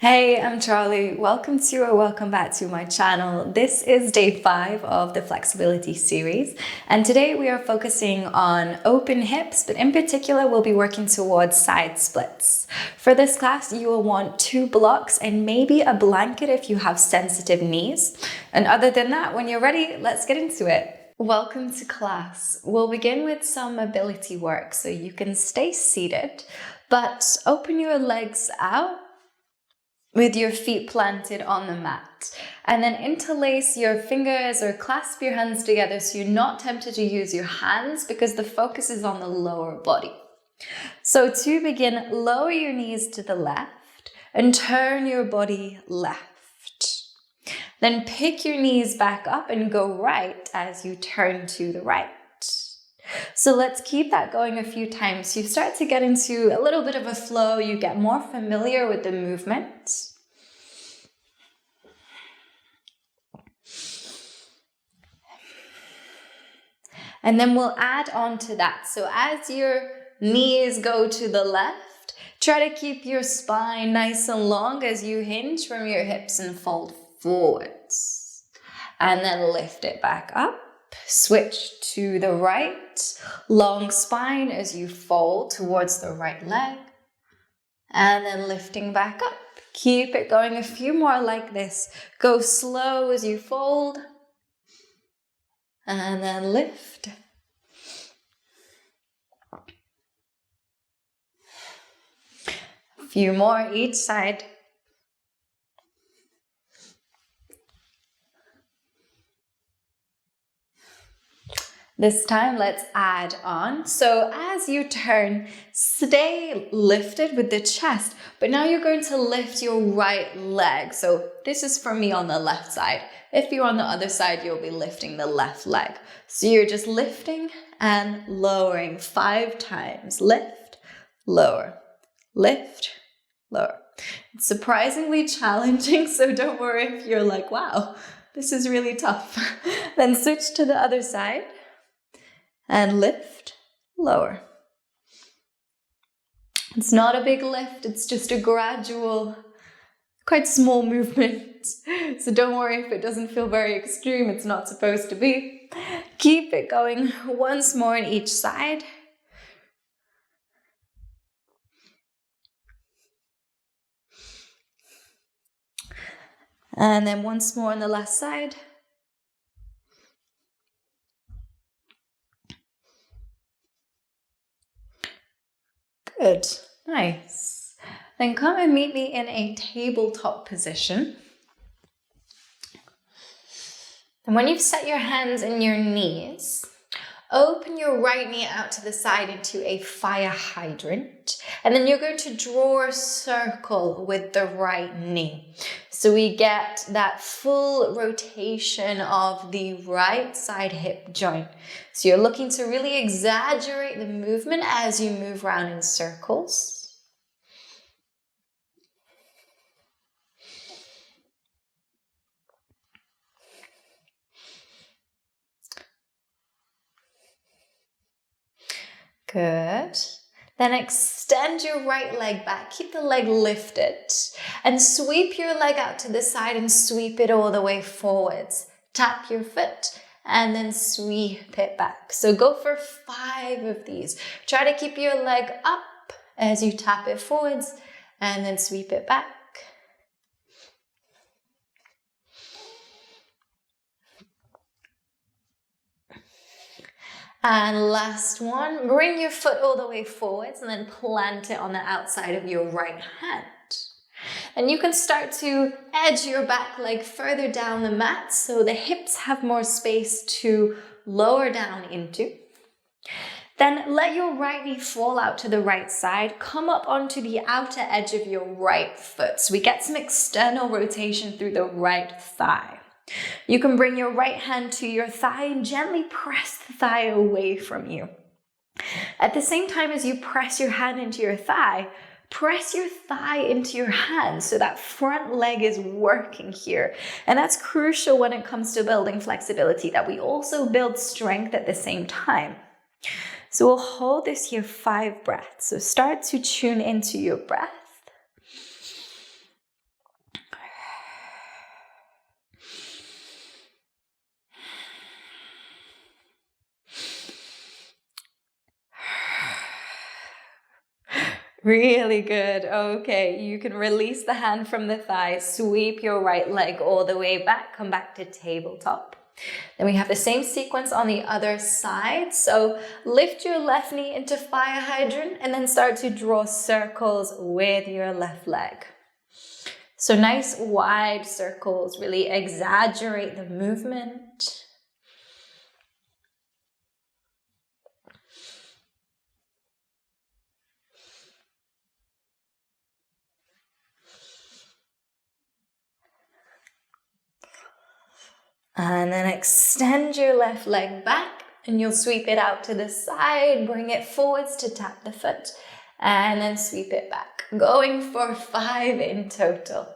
Hey, I'm Charlie. Welcome back to my channel. This is day 5 of the flexibility series, and today we are focusing on open hips, but in particular we'll be working towards side splits. For this class, you will want 2 blocks and maybe a blanket if you have sensitive knees. And other than that, when you're ready, let's get into it. Welcome to class. We'll begin with some mobility work, so you can stay seated, but open your legs out with your feet planted on the mat. And then interlace your fingers or clasp your hands together so you're not tempted to use your hands because the focus is on the lower body. So to begin, lower your knees to the left and turn your body left. Then pick your knees back up and go right as you turn to the right. So let's keep that going a few times. You start to get into a little bit of a flow. You get more familiar with the movement. And then we'll add on to that. So as your knees go to the left, try to keep your spine nice and long as you hinge from your hips and fold forwards. And then lift it back up. Switch to the right, long spine as you fold towards the right leg, and then lifting back up. Keep it going a few more like this. Go slow as you fold, and then lift. A few more each side. This time, let's add on. So as you turn, stay lifted with the chest, but now you're going to lift your right leg. So this is for me on the left side. If you're on the other side, you'll be lifting the left leg. So you're just lifting and lowering 5 times. Lift, lower, lift, lower. It's surprisingly challenging, so don't worry if you're like, wow, this is really tough. Then switch to the other side. And lift, lower. It's not a big lift, it's just a gradual, quite small movement. So don't worry if it doesn't feel very extreme, it's not supposed to be. Keep it going once more on each side. And then once more on the last side. Good, nice. Then come and meet me in a tabletop position. And when you've set your hands in your knees, open your right knee out to the side into a fire hydrant. And then you're going to draw a circle with the right knee. So we get that full rotation of the right side hip joint. So you're looking to really exaggerate the movement as you move around in circles. Good. Then extend your right leg back. Keep the leg lifted. And sweep your leg out to the side and sweep it all the way forwards. Tap your foot and then sweep it back. So go for 5 of these. Try to keep your leg up as you tap it forwards and then sweep it back. And last one, bring your foot all the way forwards and then plant it on the outside of your right hand. And you can start to edge your back leg further down the mat so the hips have more space to lower down into. Then let your right knee fall out to the right side. Come up onto the outer edge of your right foot. So we get some external rotation through the right thigh. You can bring your right hand to your thigh and gently press the thigh away from you. At the same time as you press your hand into your thigh, press your thigh into your hand so that front leg is working here. And that's crucial when it comes to building flexibility, that we also build strength at the same time. So we'll hold this here 5 breaths. So start to tune into your breath. Really good. Okay, you can release the hand from the thigh, sweep your right leg all the way back, come back to tabletop. Then we have the same sequence on the other side. So lift your left knee into fire hydrant and then start to draw circles with your left leg. So nice wide circles, really exaggerate the movement. And then extend your left leg back and you'll sweep it out to the side, bring it forwards to tap the foot, and then sweep it back. Going for 5 in total.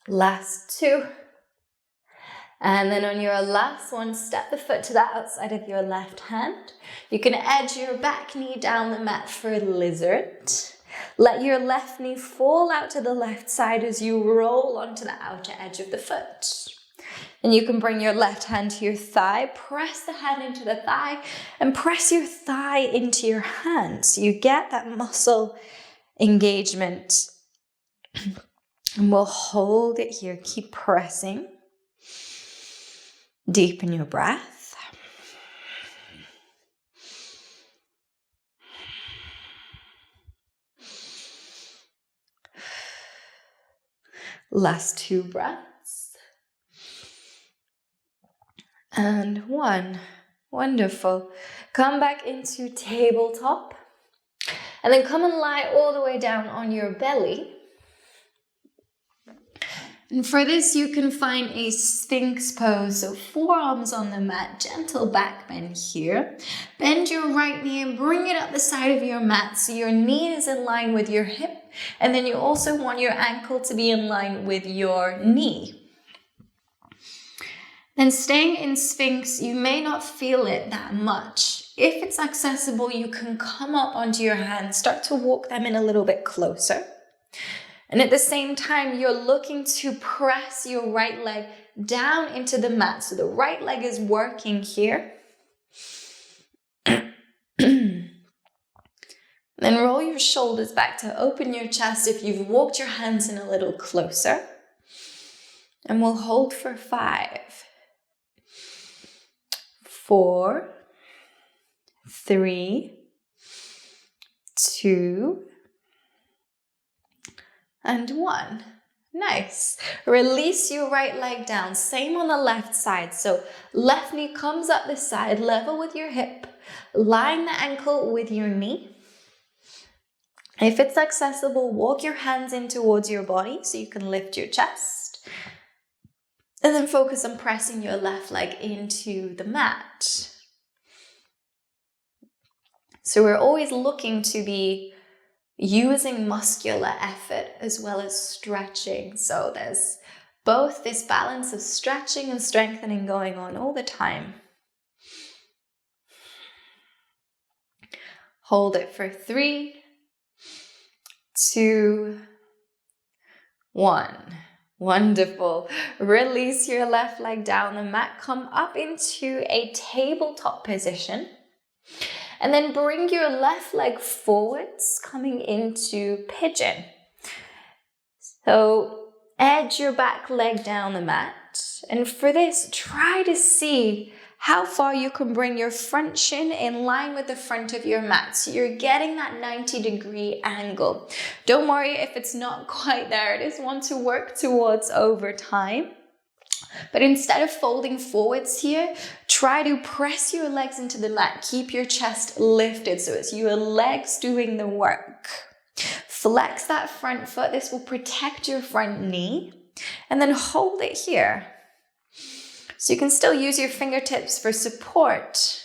Last 2. And then on your last one, step the foot to the outside of your left hand. You can edge your back knee down the mat for lizard. Let your left knee fall out to the left side as you roll onto the outer edge of the foot. And you can bring your left hand to your thigh, press the hand into the thigh, and press your thigh into your hand. So you get that muscle engagement. And we'll hold it here. Keep pressing. Deepen your breath. Last 2 breaths. And 1. Wonderful. Come back into tabletop. And then come and lie all the way down on your belly. And for this, you can find a Sphinx pose. So forearms on the mat, gentle back bend here. Bend your right knee and bring it up the side of your mat so your knee is in line with your hip. And then you also want your ankle to be in line with your knee. Then staying in Sphinx, you may not feel it that much. If it's accessible, you can come up onto your hands, start to walk them in a little bit closer. And at the same time, you're looking to press your right leg down into the mat. So the right leg is working here. Then roll your shoulders back to open your chest if you've walked your hands in a little closer. And we'll hold for 5, 4, 3, 2, and 1. Nice. Release your right leg down. Same on the left side. So left knee comes up the side, level with your hip. Line the ankle with your knee. If it's accessible, walk your hands in towards your body so you can lift your chest. And then focus on pressing your left leg into the mat. So we're always looking to be using muscular effort as well as stretching. So there's both this balance of stretching and strengthening going on all the time. Hold it for 3, 2, 1. Wonderful. Release your left leg down the mat. Come up into a tabletop position. And then bring your left leg forwards, coming into pigeon. So edge your back leg down the mat. And for this, try to see how far you can bring your front shin in line with the front of your mat. So you're getting that 90-degree angle. Don't worry if it's not quite there. It is one to work towards over time. But instead of folding forwards here, try to press your legs into the mat. Keep your chest lifted so it's your legs doing the work. Flex that front foot. This will protect your front knee. And then hold it here. So you can still use your fingertips for support,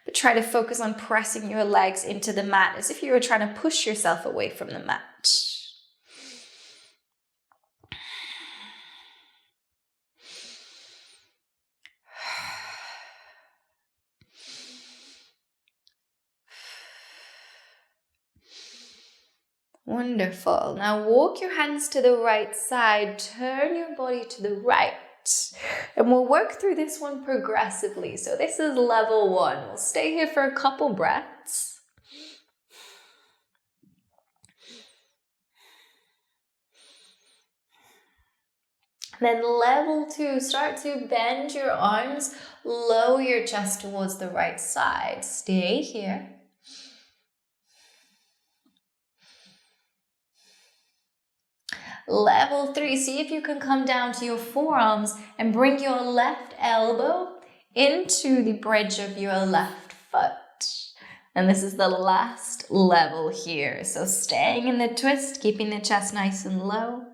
but try to focus on pressing your legs into the mat as if you were trying to push yourself away from the mat. Wonderful. Now walk your hands to the right side, turn your body to the right. And we'll work through this one progressively. So this is level 1. We'll stay here for a couple breaths. Then level 2, start to bend your arms, lower your chest towards the right side. Stay here. Level 3, see if you can come down to your forearms and bring your left elbow into the bridge of your left foot. And this is the last level here. So staying in the twist, keeping the chest nice and low.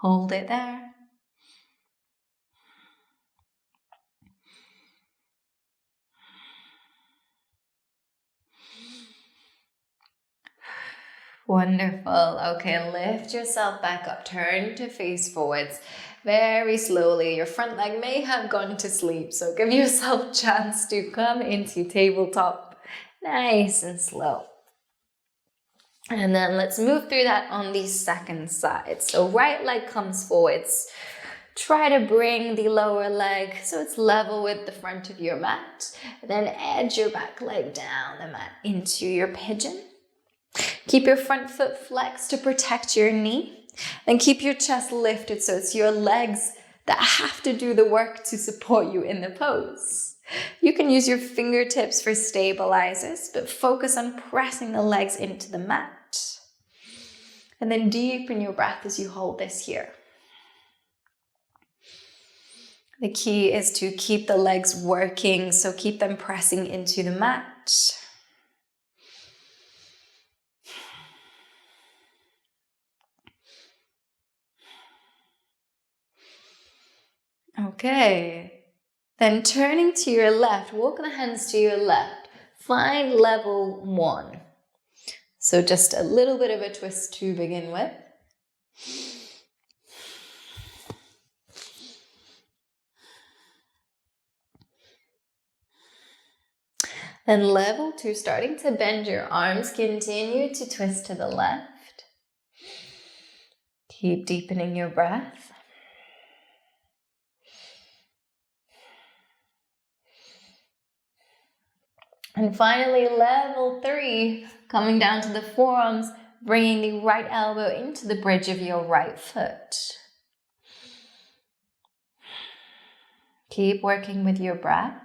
Hold it there. Wonderful. Okay, lift yourself back up. Turn to face forwards very slowly. Your front leg may have gone to sleep, so give yourself a chance to come into tabletop nice and slow. And then let's move through that on the second side. So right leg comes forwards. Try to bring the lower leg so it's level with the front of your mat. Then edge your back leg down the mat into your pigeon. Keep your front foot flexed to protect your knee. Then keep your chest lifted so it's your legs that have to do the work to support you in the pose. You can use your fingertips for stabilizers, but focus on pressing the legs into the mat. And then deepen your breath as you hold this here. The key is to keep the legs working, so keep them pressing into the mat. Okay, then turning to your left, walk the hands to your left. Find level 1. So just a little bit of a twist to begin with. Then level 2, starting to bend your arms, continue to twist to the left. Keep deepening your breath. And finally, level 3, coming down to the forearms, bringing the right elbow into the bridge of your right foot. Keep working with your breath.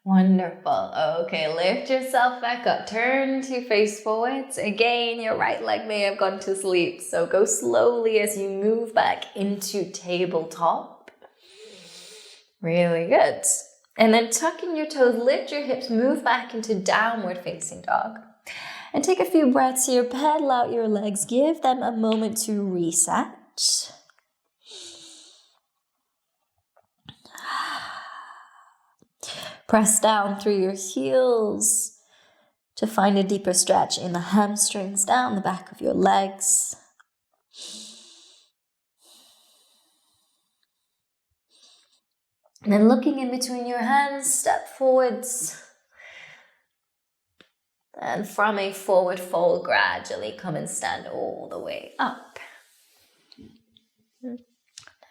Wonderful. Okay, lift yourself back up. Turn to face forwards. Again, your right leg may have gone to sleep, so go slowly as you move back into tabletop. Really good. And then tucking your toes, lift your hips, move back into downward facing dog. And take a few breaths here. Pedal out your legs. Give them a moment to reset. Press down through your heels to find a deeper stretch in the hamstrings, down the back of your legs. And then looking in between your hands, step forwards. And from a forward fold, gradually come and stand all the way up.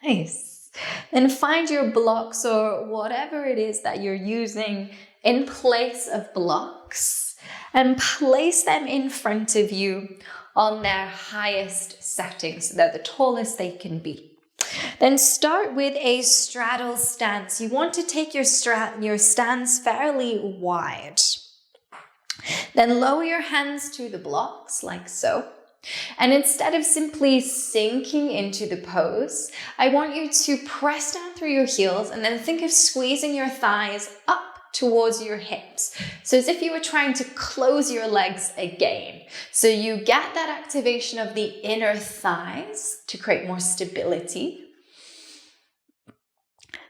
Nice. Then find your blocks or whatever it is that you're using in place of blocks and place them in front of you on their highest settings so they're the tallest they can be. Then start with a straddle stance. You want to take your stance fairly wide. Then lower your hands to the blocks like so. And instead of simply sinking into the pose, I want you to press down through your heels and then think of squeezing your thighs up towards your hips. So as if you were trying to close your legs again. So you get that activation of the inner thighs to create more stability.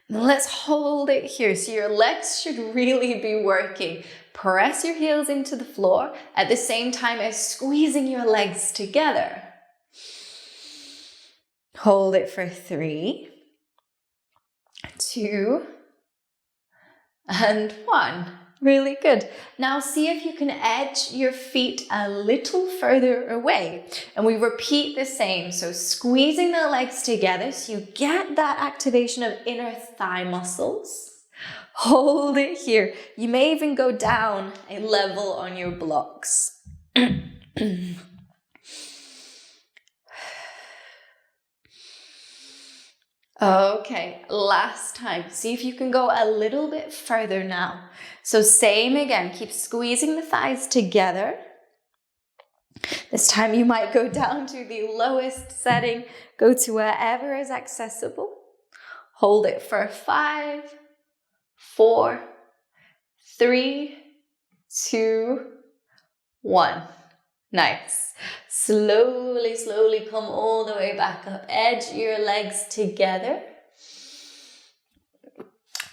Now let's hold it here. So your legs should really be working. Press your heels into the floor at the same time as squeezing your legs together. Hold it for 3, 2, and 1. Really good. Now see if you can edge your feet a little further away. And we repeat the same. So squeezing the legs together so you get that activation of inner thigh muscles. Hold it here. You may even go down a level on your blocks. Okay, last time. See if you can go a little bit further now. So same again, keep squeezing the thighs together. This time you might go down to the lowest setting, go to wherever is accessible. Hold it for 5, 4, 3, 2, 1. Nice. Slowly, slowly come all the way back up. Edge your legs together.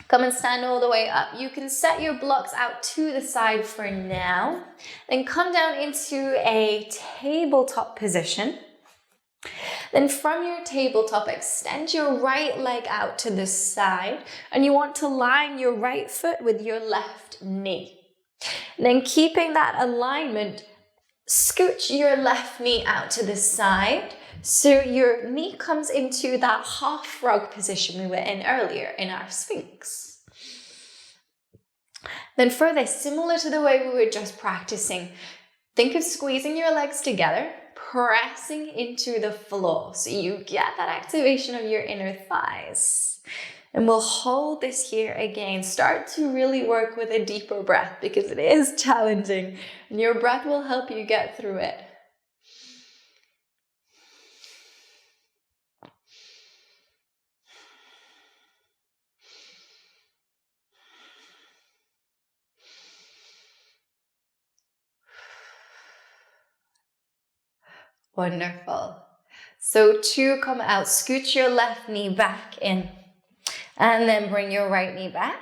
Come and stand all the way up. You can set your blocks out to the side for now. Then come down into a tabletop position. Then from your tabletop, extend your right leg out to the side. And you want to line your right foot with your left knee. Then keeping that alignment, scooch your left knee out to the side so your knee comes into that half frog position we were in earlier in our Sphinx. Then for this, similar to the way we were just practicing, think of squeezing your legs together, pressing into the floor so you get that activation of your inner thighs. And we'll hold this here again. Start to really work with a deeper breath because it is challenging and your breath will help you get through it. Wonderful. So to come out, scoot your left knee back in. And then bring your right knee back.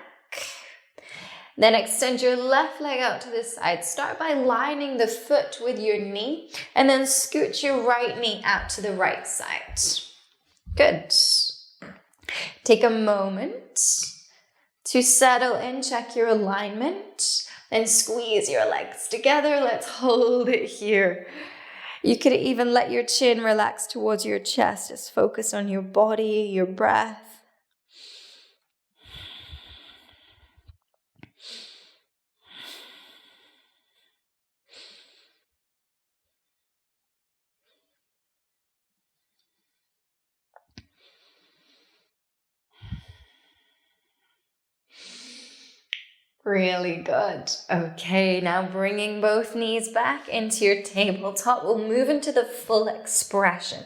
Then extend your left leg out to the side. Start by lining the foot with your knee and then scoot your right knee out to the right side. Good. Take a moment to settle in, check your alignment, then squeeze your legs together. Let's hold it here. You could even let your chin relax towards your chest. Just focus on your body, your breath. Really good. Okay, now bringing both knees back into your tabletop, we'll move into the full expression.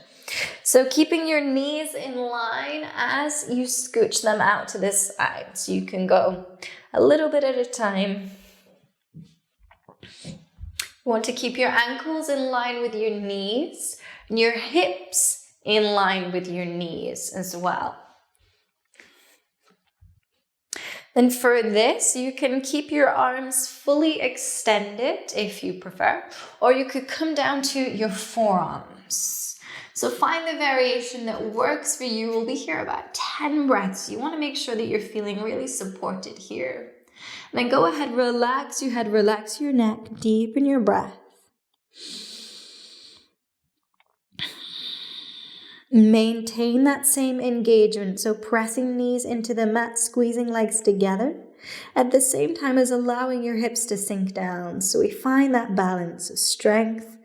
So keeping your knees in line as you scooch them out to the side. So you can go a little bit at a time. You want to keep your ankles in line with your knees and your hips in line with your knees as well. Then for this, you can keep your arms fully extended if you prefer, or you could come down to your forearms. So find the variation that works for you. We'll be here about 10 breaths. You want to make sure that you're feeling really supported here. And then go ahead, relax your head, relax your neck, deepen your breath. Maintain that same engagement, so pressing knees into the mat, squeezing legs together, at the same time as allowing your hips to sink down. So we find that balance of strength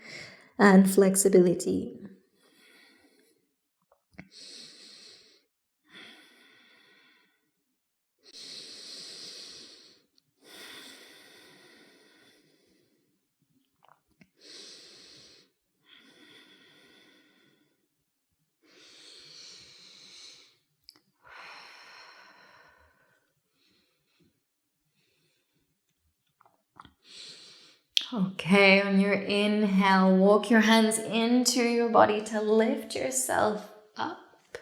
and flexibility. Okay, on your inhale, walk your hands into your body to lift yourself up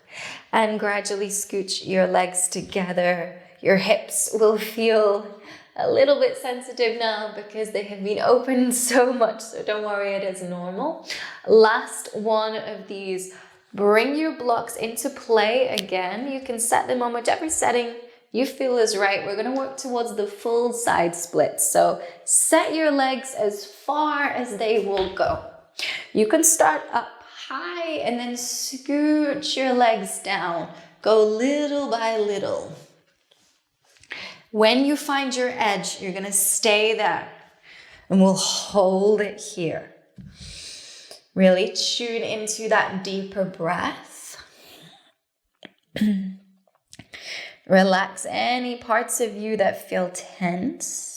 and gradually scooch your legs together. Your hips will feel a little bit sensitive now because they have been opened so much, so don't worry, it is normal. Last one of these. Bring your blocks into play again. You can set them on whichever setting you feel is right. We're going to work towards the full side split. So set your legs as far as they will go. You can start up high and then scoot your legs down. Go little by little. When you find your edge, you're going to stay there and we'll hold it here. Really tune into that deeper breath. Relax any parts of you that feel tense.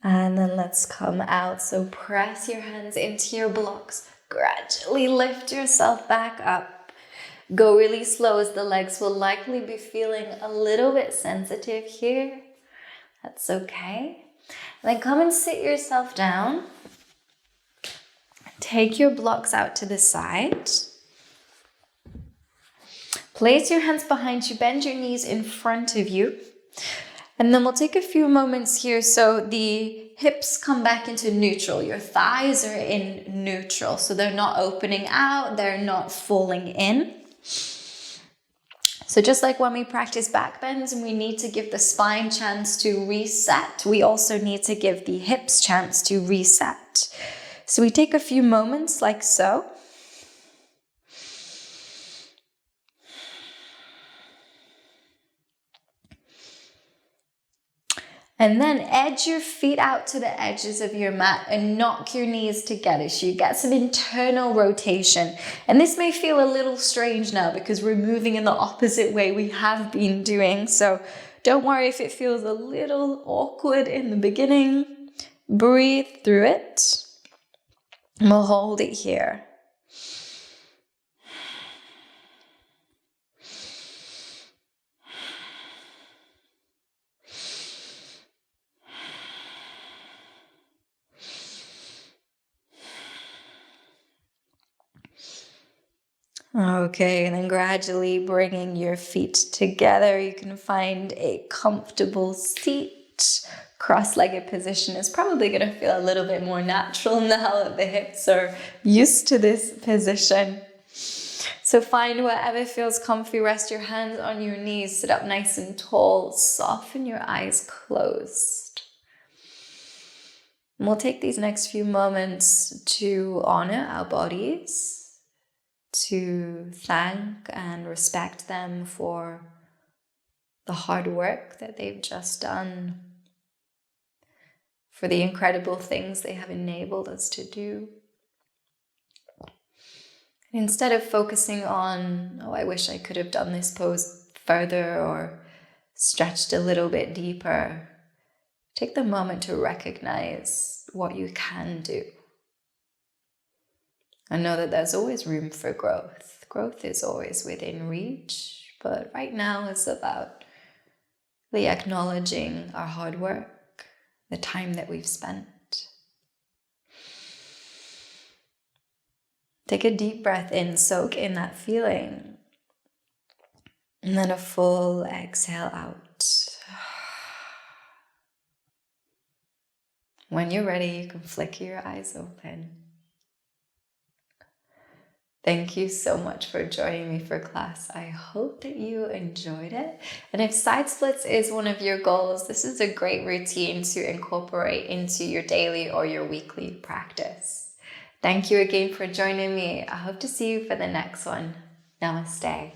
And then let's come out. So press your hands into your blocks. Gradually lift yourself back up. Go really slow as the legs will likely be feeling a little bit sensitive here. That's okay. And then come and sit yourself down. Take your blocks out to the side. Place your hands behind you. Bend your knees in front of you. And then we'll take a few moments here. So the hips come back into neutral. Your thighs are in neutral. So they're not opening out. They're not falling in. So just like when we practice back bends and we need to give the spine chance to reset, we also need to give the hips chance to reset. So we take a few moments like so. And then edge your feet out to the edges of your mat and knock your knees together so you get some internal rotation. And this may feel a little strange now because we're moving in the opposite way we have been doing. So don't worry if it feels a little awkward in the beginning. Breathe through it. And we'll hold it here. Okay, and then gradually bringing your feet together. You can find a comfortable seat. Cross-legged position is probably going to feel a little bit more natural now that the hips are used to this position. So find whatever feels comfy. Rest your hands on your knees. Sit up nice and tall. Soften your eyes closed. And we'll take these next few moments to honor our bodies, to thank and respect them for the hard work that they've just done, for the incredible things they have enabled us to do. And instead of focusing on, oh, I wish I could have done this pose further or stretched a little bit deeper, take the moment to recognize what you can do. I know that there's always room for growth. Growth is always within reach, but right now it's about really acknowledging our hard work, the time that we've spent. Take a deep breath in, soak in that feeling, and then a full exhale out. When you're ready, you can flicker your eyes open. Thank you so much for joining me for class. I hope that you enjoyed it. And if side splits is one of your goals, this is a great routine to incorporate into your daily or your weekly practice. Thank you again for joining me. I hope to see you for the next one. Namaste.